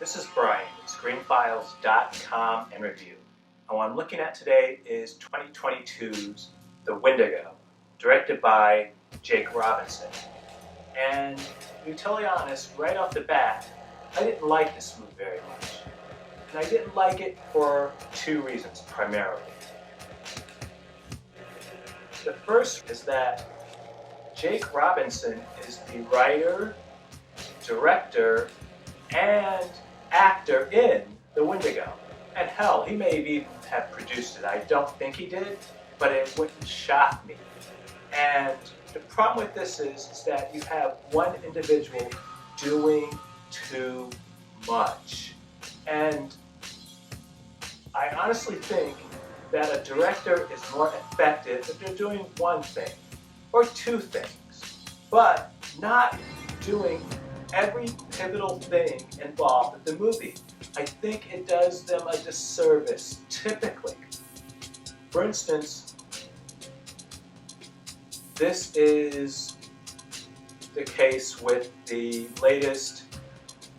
This is Brian, screenfiles.com and review. And what I'm looking at today is 2022's The Wendigo, directed by Jake Robinson. And to be totally honest, right off the bat, I didn't like this movie very much. And I didn't like it for two reasons, primarily. The first is that Jake Robinson is the writer, director, and actor in The Wendigo. And hell, he may even have produced it. I don't think he did, but it wouldn't shock me. And the problem with this is that you have one individual doing too much. And I honestly think that a director is more effective if they're doing one thing or two things, but not doing every pivotal thing involved with the movie. I think it does them a disservice, typically. For instance, this is the case with the latest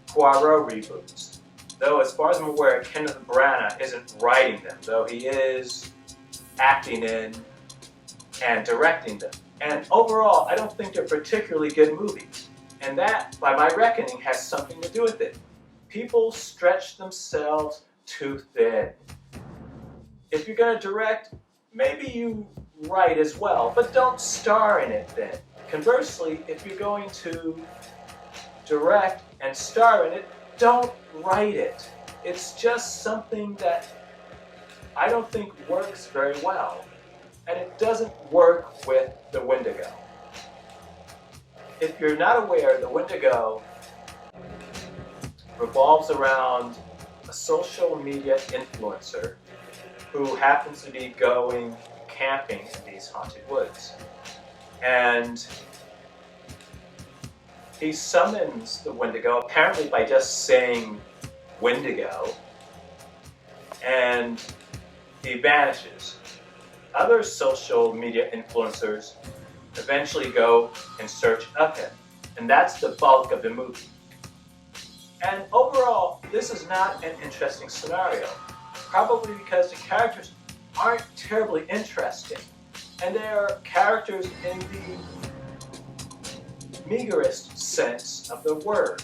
Poirot reboots. Though as far as I'm aware, Kenneth Branagh isn't writing them, though he is acting in and directing them. And overall, I don't think they're particularly good movies. And that, by my reckoning, has something to do with it. People stretch themselves too thin. If you're going to direct, maybe you write as well, but don't star in it then. Conversely, if you're going to direct and star in it, don't write it. It's just something that I don't think works very well. And it doesn't work with The Wendigo. If you're not aware, The Wendigo revolves around a social media influencer who happens to be going camping in these haunted woods. And he summons the Wendigo, apparently by just saying Wendigo, and he vanishes. Other social media influencers eventually go in search of him, and that's the bulk of the movie. And overall, this is not an interesting scenario, probably because the characters aren't terribly interesting, and they're characters in the meagerest sense of the word,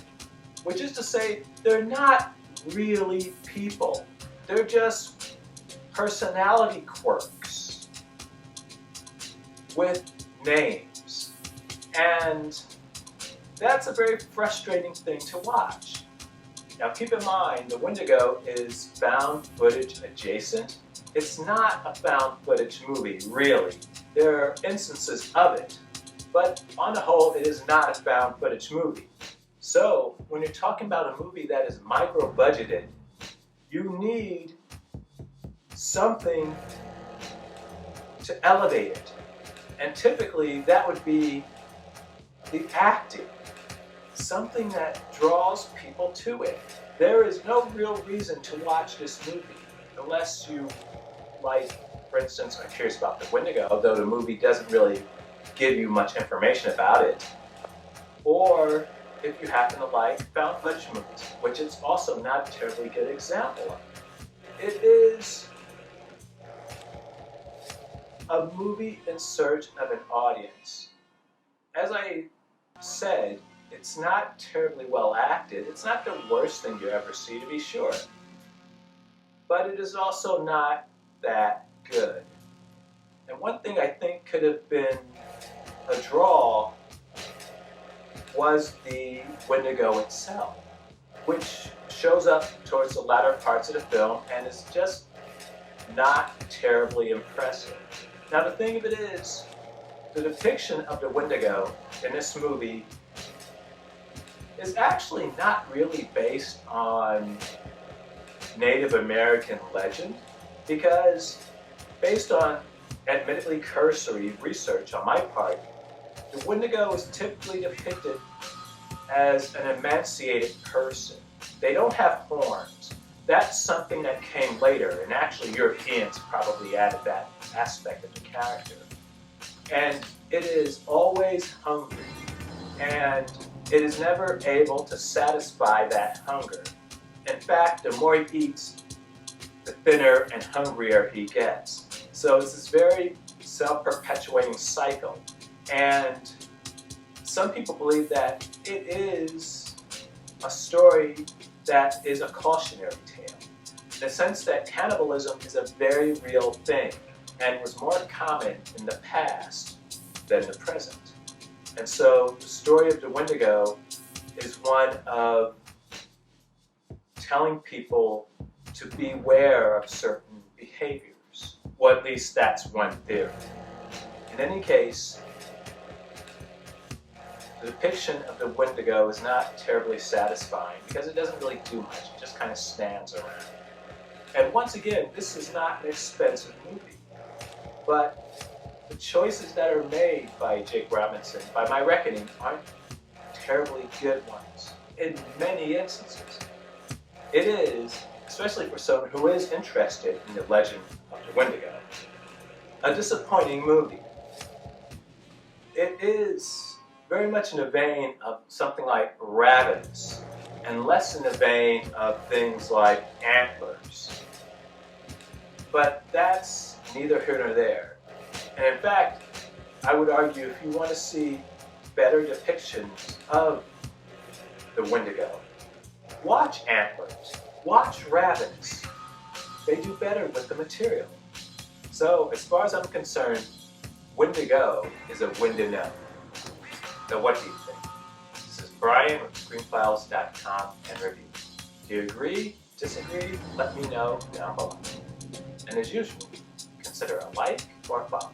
which is to say, they're not really people. They're just personality quirks with names. And that's a very frustrating thing to watch. Now keep in mind, The Wendigo is found footage adjacent. It's not a found footage movie, really. There are instances of it, but on the whole, it is not a found footage movie. So when you're talking about a movie that is micro-budgeted, you need something to elevate it. And typically that would be the acting, something that draws people to it. There is no real reason to watch this movie unless you like, for instance, I'm curious about The Wendigo, though the movie doesn't really give you much information about it, or if you happen to like found footage movies, which is also not a terribly good example of. It is a movie in search of an audience. As I said, it's not terribly well acted. It's not the worst thing you ever see, to be sure. But it is also not that good. And one thing I think could have been a draw was the Wendigo itself, which shows up towards the latter parts of the film and is just not terribly impressive. Now the thing of it is, the depiction of the Wendigo in this movie is actually not really based on Native American legend, because based on admittedly cursory research on my part, the Wendigo is typically depicted as an emaciated person. They don't have horns. That's something that came later, and actually Europeans probably added that aspect of the character. And it is always hungry, and it is never able to satisfy that hunger. In fact, the more he eats, the thinner and hungrier he gets. So it's this very self-perpetuating cycle. And some people believe that it is a story that is a cautionary tale, in the sense that cannibalism is a very real thing and was more common in the past than the present. And so the story of the Wendigo is one of telling people to beware of certain behaviors. Well, at least that's one theory. In any case, the depiction of the Wendigo is not terribly satisfying because it doesn't really do much. It just kind of stands around. And once again, this is not an expensive movie. But the choices that are made by Jake Robinson, by my reckoning, aren't terribly good ones in many instances. It is, especially for someone who is interested in the legend of the Wendigo, a disappointing movie. It is very much in the vein of something like Ravenous, and less in the vein of things like Antlers. But that's neither here nor there. And in fact, I would argue if you want to see better depictions of the Wendigo, watch Antlers, watch Ravenous. They do better with the material. So as far as I'm concerned, Wendigo is a Wendi-No. So what do you think? This is Brian with ScreenFiles.com and Reviews. Do you agree? Disagree? Let me know down below. And as usual, consider a like or a follow.